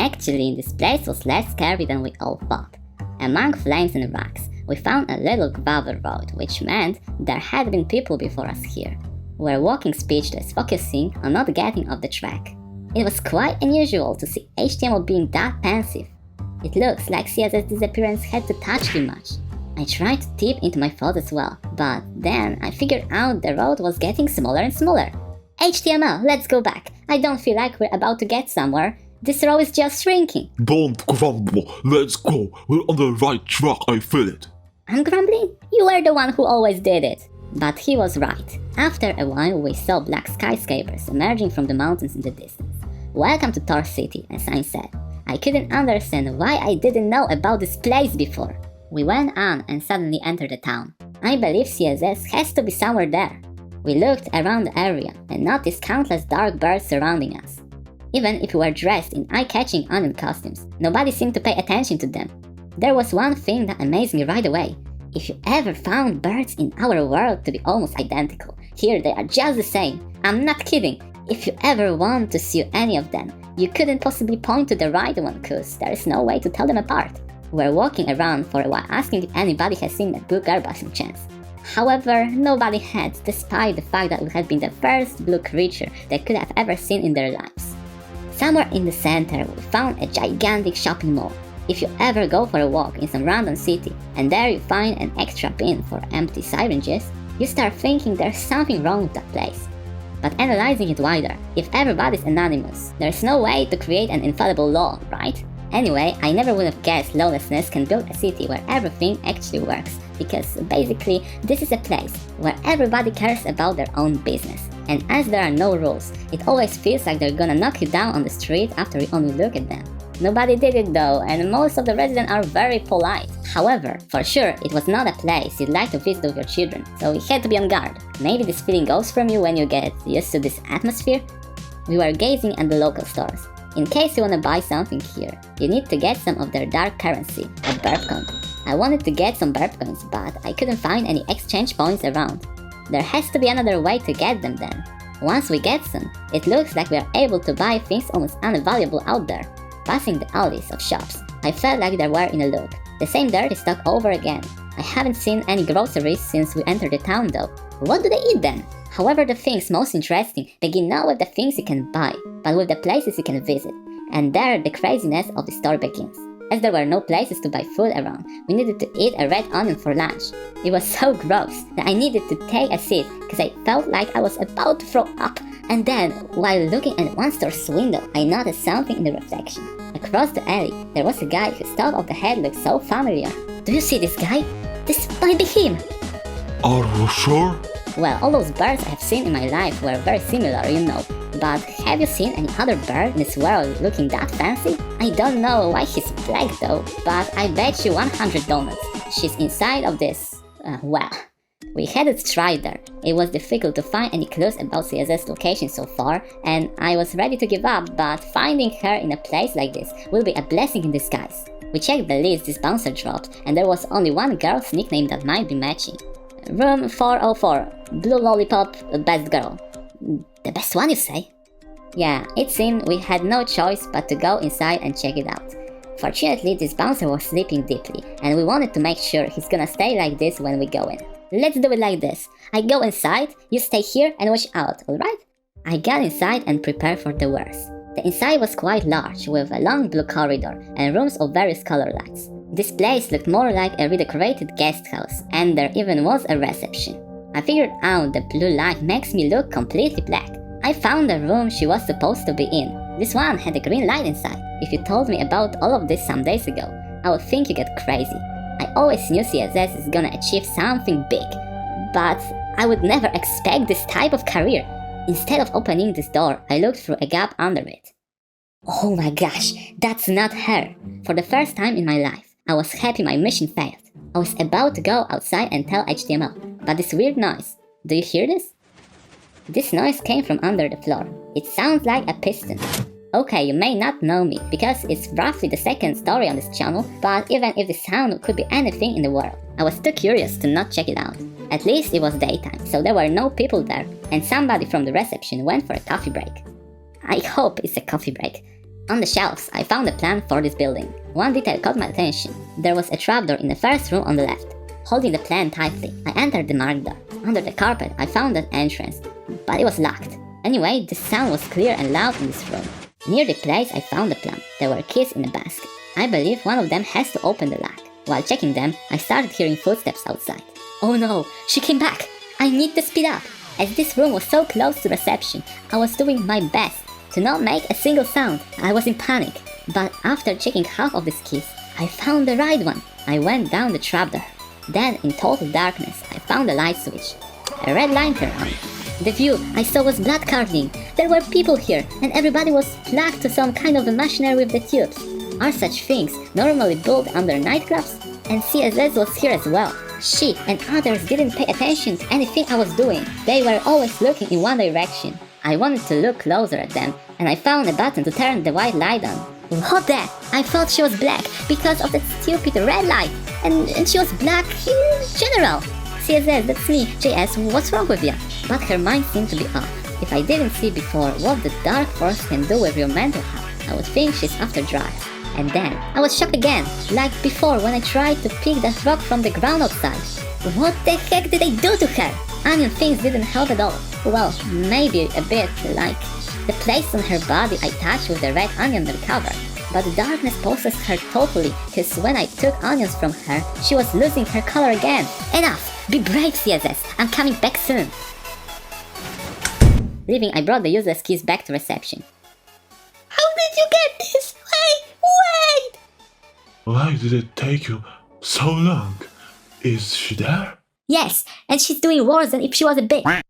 Actually, this place was less scary than we all thought. Among flames and rocks, we found a little gravel road, which meant there had been people before us here. We were walking speechless, focusing on not getting off the track. It was quite unusual to see HTML being that pensive. It looks like CSS disappearance had to touch too much. I tried to tip into my thoughts as well, but then I figured out the road was getting smaller and smaller. HTML, let's go back. I don't feel like we're about to get somewhere. This road is just shrinking. Don't grumble, let's go. We're on the right track, I feel it. I'm grumbling? You were the one who always did it. But he was right. After a while, we saw black skyscrapers emerging from the mountains in the distance. Welcome to Tor City, a sign said. I couldn't understand why I didn't know about this place before. We went on and suddenly entered the town. I believe CSS has to be somewhere there. We looked around the area and noticed countless dark birds surrounding us. Even if we were dressed in eye-catching onion costumes, nobody seemed to pay attention to them. There was one thing that amazed me right away. If you ever found birds in our world to be almost identical, here they are just the same. I'm not kidding. If you ever want to see any of them, you couldn't possibly point to the right one cause there is no way to tell them apart. We were walking around for a while asking if anybody had seen a blue girl by some chance. However, nobody had, despite the fact that we had been the first blue creature they could have ever seen in their lives. Somewhere in the center, we found a gigantic shopping mall. If you ever go for a walk in some random city and there you find an extra bin for empty syringes, you start thinking there's something wrong with that place. But analyzing it wider, if everybody's anonymous, there's no way to create an infallible law, right? Anyway, I never would have guessed lawlessness can build a city where everything actually works, because basically this is a place where everybody cares about their own business. And as there are no rules, it always feels like they're gonna knock you down on the street after you only look at them. Nobody did it though, and most of the residents are very polite. However, for sure, it was not a place you'd like to visit with your children, so we had to be on guard. Maybe this feeling goes from you when you get used to this atmosphere? We were gazing at the local stores. In case you wanna buy something here, you need to get some of their dark currency, a burp coin. I wanted to get some burp coins, but I couldn't find any exchange points around. There has to be another way to get them then. Once we get some, it looks like we are able to buy things almost unavailable out there. Passing the alleys of shops, I felt like they were in a loop. The same dirty stock over again. I haven't seen any groceries since we entered the town though. What do they eat then? However, the things most interesting begin not with the things you can buy, but with the places you can visit. And there the craziness of the store begins. As there were no places to buy food around, we needed to eat a red onion for lunch. It was so gross that I needed to take a seat because I felt like I was about to throw up. And then, while looking at one store's window, I noticed something in the reflection. Across the alley, there was a guy whose top of the head looked so familiar. Do you see this guy? This might be him! Are you sure? Well, all those birds I have seen in my life were very similar, you know. But have you seen any other bird in this world looking that fancy? I don't know why he's black though, but I bet you 100 donuts she's inside of this. Well, we had to try there. It was difficult to find any clues about CSS location so far, and I was ready to give up, but finding her in a place like this will be a blessing in disguise. We checked the list this bouncer dropped, and there was only one girl's nickname that might be matching. Room 404, Blue Lollipop, best girl. The best one, you say? Yeah, it seemed we had no choice but to go inside and check it out. Fortunately, this bouncer was sleeping deeply, and we wanted to make sure he's gonna stay like this when we go in. Let's do it like this. I go inside, you stay here and watch out, alright? I got inside and prepared for the worst. The inside was quite large, with a long blue corridor and rooms of various color lights. This place looked more like a redecorated guest house, and there even was a reception. I figured out the blue light makes me look completely black. I found the room she was supposed to be in. This one had a green light inside. If you told me about all of this some days ago, I would think you get crazy. I always knew CSS is gonna achieve something big, but I would never expect this type of career. Instead of opening this door, I looked through a gap under it. Oh my gosh, that's not her. For the first time in my life, I was happy my mission failed. I was about to go outside and tell HTML, but this weird noise. Do you hear this? This noise came from under the floor. It sounds like a piston. Okay, you may not know me, because it's roughly the second story on this channel, but even if the sound could be anything in the world, I was too curious to not check it out. At least it was daytime, so there were no people there, and somebody from the reception went for a coffee break. I hope it's a coffee break. On the shelves, I found a plan for this building. One detail caught my attention. There was a trapdoor in the first room on the left. Holding the plan tightly, I entered the marked door. Under the carpet, I found an entrance, but it was locked. Anyway, the sound was clear and loud in this room. Near the place, I found the plan. There were keys in a basket. I believe one of them has to open the lock. While checking them, I started hearing footsteps outside. Oh no, she came back! I need to speed up! As this room was so close to reception, I was doing my best to not make a single sound. I was in panic, but after checking half of these keys, I found the right one. I went down the trapdoor. Then, in total darkness, I found a light switch. A red line turned on. The view I saw was blood curdling. There were people here, and everybody was plugged to some kind of a machinery with the tubes. Are such things normally built under nightclubs? And CSS was here as well. She and others didn't pay attention to anything I was doing. They were always looking in one direction. I wanted to look closer at them, and I found a button to turn the white light on. What the? I thought she was black because of that stupid red light, and she was black in general. CSS, that's me. JS, what's wrong with you? But her mind seemed to be off. If I didn't see before what the dark force can do with your mental health, I would think she's after drugs. And then, I was shocked again, like before when I tried to pick that rock from the ground outside. What the heck did I do to her? Onion things didn't help at all. Well, maybe a bit, like the place on her body I touched with the red onion recovered. But the darkness possessed her totally, cause when I took onions from her, she was losing her color again. Enough! Be brave, CSS! I'm coming back soon! Leaving, I brought the useless keys back to reception. How did you get this? Wait! Why did it take you so long? Is she there? Yes, and she's doing worse than if she was a bitch.